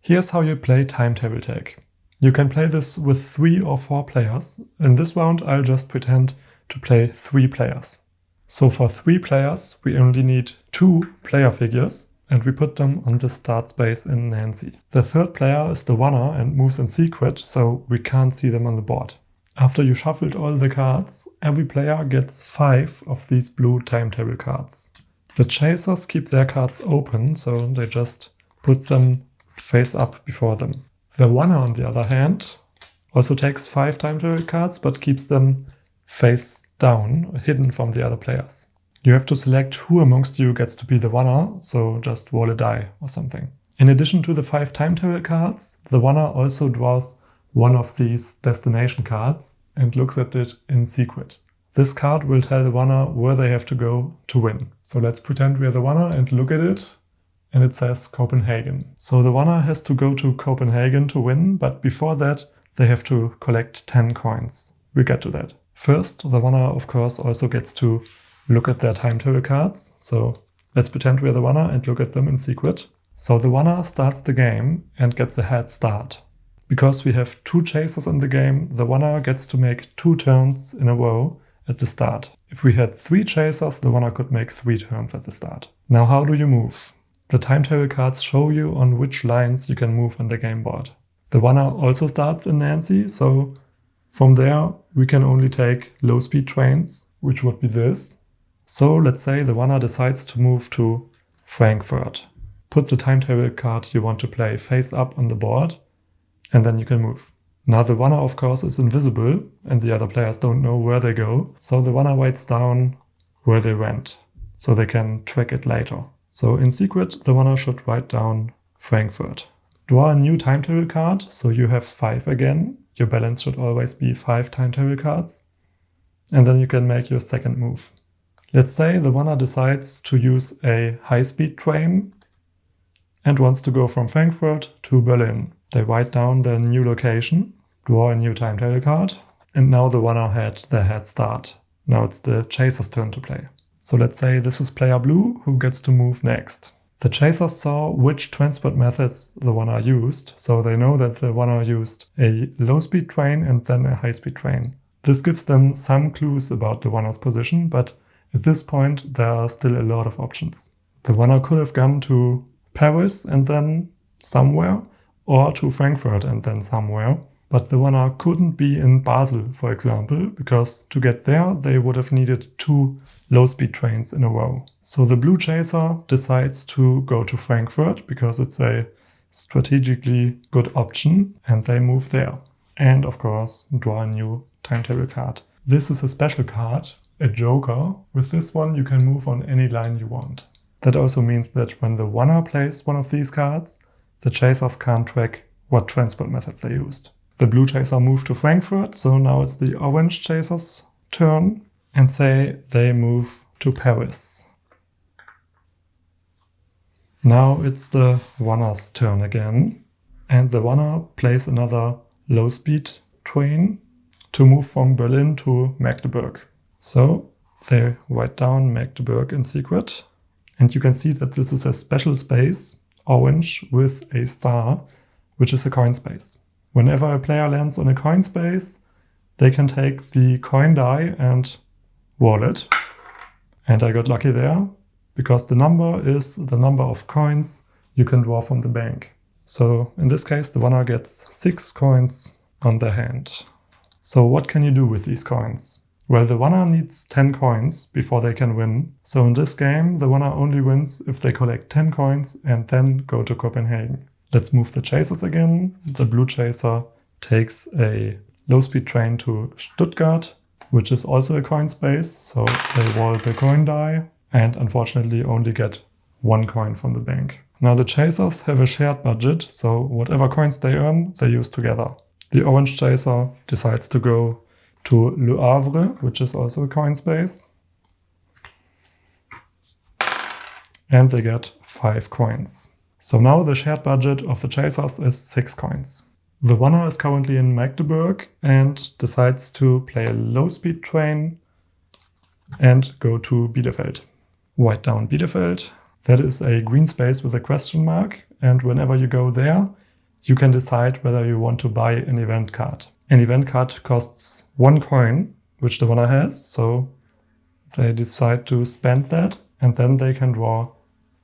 Here's how you play Timetable tag. You can play this with 3 or 4 players. In this round, I'll just pretend to play 3 players. So for 3 players, we only need 2 player figures, and we put them on the start space in Nancy. The third player is the runner and moves in secret, so we can't see them on the board. After you shuffled all the cards, every player gets 5 of these blue Timetable cards. The chasers keep their cards open, so they just put them face up before them. The runner, on the other hand, also takes 5 Timetable cards, but keeps them face down, hidden from the other players. You have to select who amongst you gets to be the runner, so just roll a die or something. In addition to the 5 Timetable cards, the runner also draws one of these destination cards and looks at it in secret. This card will tell the runner where they have to go to win. So let's pretend we're the runner and look at it, and it says Copenhagen. So the runner has to go to Copenhagen to win, but before that they have to collect 10 coins. We get to that. First, the runner of course also gets to look at their Timetable cards. So let's pretend we're the runner and look at them in secret. So the runner starts the game and gets a head start. Because we have 2 chasers in the game, the runner gets to make 2 turns in a row at the start. If we had 3 chasers, the runner could make 3 turns at the start. Now how do you move? The Timetable cards show you on which lines you can move on the game board. The runner also starts in Nancy, so from there we can only take low speed trains, which would be this. So let's say the runner decides to move to Frankfurt. Put the Timetable card you want to play face up on the board, and then you can move. Now the runner of course is invisible and the other players don't know where they go, so the runner writes down where they went, so they can track it later. So in secret the runner should write down Frankfurt. Draw a new Timetable card, so you have 5 again. Your balance should always be 5 Timetable cards. And then you can make your second move. Let's say the runner decides to use a high-speed train and wants to go from Frankfurt to Berlin. They write down their new location, draw a new Timetable card, and now the runner had their head start. Now it's the chaser's turn to play. So let's say this is player blue who gets to move next. The chasers saw which transport methods the runner used, so they know that the runner used a low-speed train and then a high-speed train. This gives them some clues about the runner's position, but at this point there are still a lot of options. The runner could have gone to Paris and then somewhere, or to Frankfurt and then somewhere. But the runner couldn't be in Basel, for example, because to get there they would have needed 2 low-speed trains in a row. So the blue chaser decides to go to Frankfurt because it's a strategically good option, and they move there. And of course draw a new Timetable card. This is a special card, a joker. With this one you can move on any line you want. That also means that when the runner plays one of these cards, the chasers can't track what transport method they used. The blue chaser moved to Frankfurt, so now it's the orange chaser's turn, and say they move to Paris. Now it's the runner's turn again, and the runner plays another low-speed train to move from Berlin to Magdeburg. So they write down Magdeburg in secret, and you can see that this is a special space, orange with a star, which is a coin space. Whenever a player lands on a coin space, they can take the coin die and roll it. And I got lucky there, because the number is the number of coins you can draw from the bank. So in this case, the runner gets 6 coins on their hand. So what can you do with these coins? Well, the runner needs 10 coins before they can win. So in this game, the runner only wins if they collect 10 coins and then go to Copenhagen. Let's move the chasers again. The blue chaser takes a low-speed train to Stuttgart, which is also a coin space. So they roll the coin die and unfortunately only get 1 coin from the bank. Now the chasers have a shared budget, so whatever coins they earn, they use together. The orange chaser decides to go to Le Havre, which is also a coin space. And they get 5 coins. So now the shared budget of the chasers is 6 coins. The runner is currently in Magdeburg and decides to play a low-speed train and go to Bielefeld. Write down Bielefeld. That is a green space with a question mark, and whenever you go there, you can decide whether you want to buy an event card. An event card costs 1 coin, which the winner has, so they decide to spend that, and then they can draw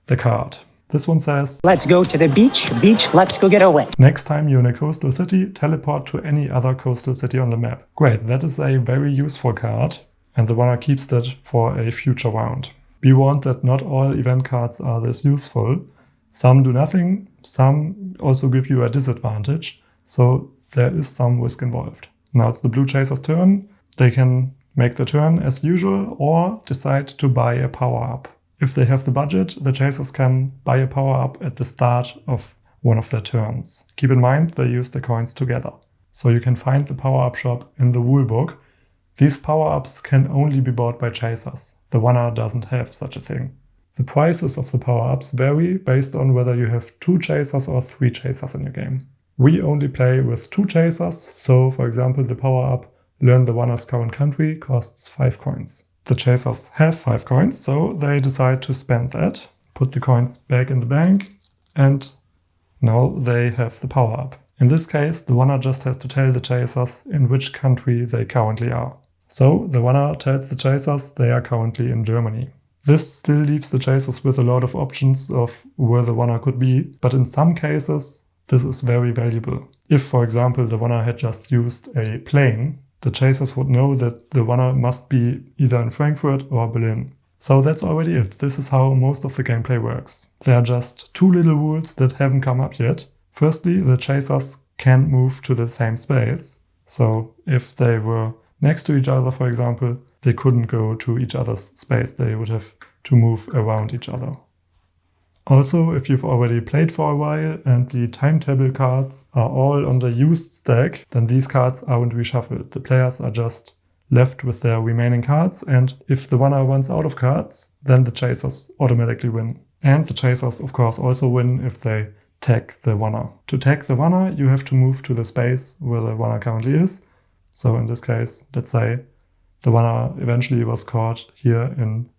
the card. This one says, let's go to the beach, let's go get away. Next time you're in a coastal city, teleport to any other coastal city on the map. Great, that is a very useful card, and the winner keeps that for a future round. Be warned that not all event cards are this useful. Some do nothing, some also give you a disadvantage, so there is some risk involved. Now it's the blue chaser's turn. They can make the turn as usual or decide to buy a power-up. If they have the budget, the chasers can buy a power-up at the start of one of their turns. Keep in mind they use the coins together. So you can find the power-up shop in the rulebook. These power-ups can only be bought by chasers. The winner doesn't have such a thing. The prices of the power-ups vary based on whether you have 2 chasers or 3 chasers in your game. We only play with 2 chasers, so for example the power-up Learn the winner's current country costs 5 coins. The chasers have 5 coins, so they decide to spend that, put the coins back in the bank, and now they have the power-up. In this case, the winner just has to tell the chasers in which country they currently are. So the winner tells the chasers they are currently in Germany. This still leaves the chasers with a lot of options of where the winner could be, but in some cases this is very valuable. If, for example, the winner had just used a plane, the chasers would know that the winner must be either in Frankfurt or Berlin. So that's already it. This is how most of the gameplay works. There are just 2 little rules that haven't come up yet. Firstly, the chasers can't move to the same space. So if they were next to each other, for example, they couldn't go to each other's space. They would have to move around each other. Also, if you've already played for a while and the timetable cards are all on the used stack, then these cards aren't reshuffled. The players are just left with their remaining cards, and if the winner runs out of cards, then the chasers automatically win. And the chasers, of course, also win if they tag the winner. To tag the winner, you have to move to the space where the winner currently is. So in this case, let's say the winner eventually was caught here in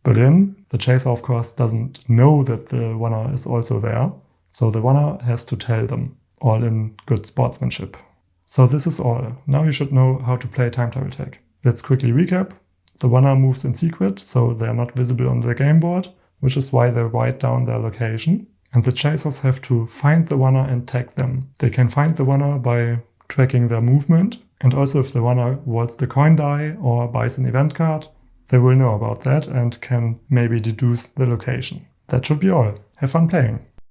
Berlin. The chaser, of course, doesn't know that the winner is also there. So the winner has to tell them, all in good sportsmanship. So this is all. Now you should know how to play Timetable Tag. Let's quickly recap. The winner moves in secret, so they are not visible on the game board, which is why they write down their location. And the chasers have to find the winner and tag them. They can find the winner by tracking their movement. And also if the winner rolls the coin die or buys an event card, they will know about that and can maybe deduce the location. That should be all. Have fun playing!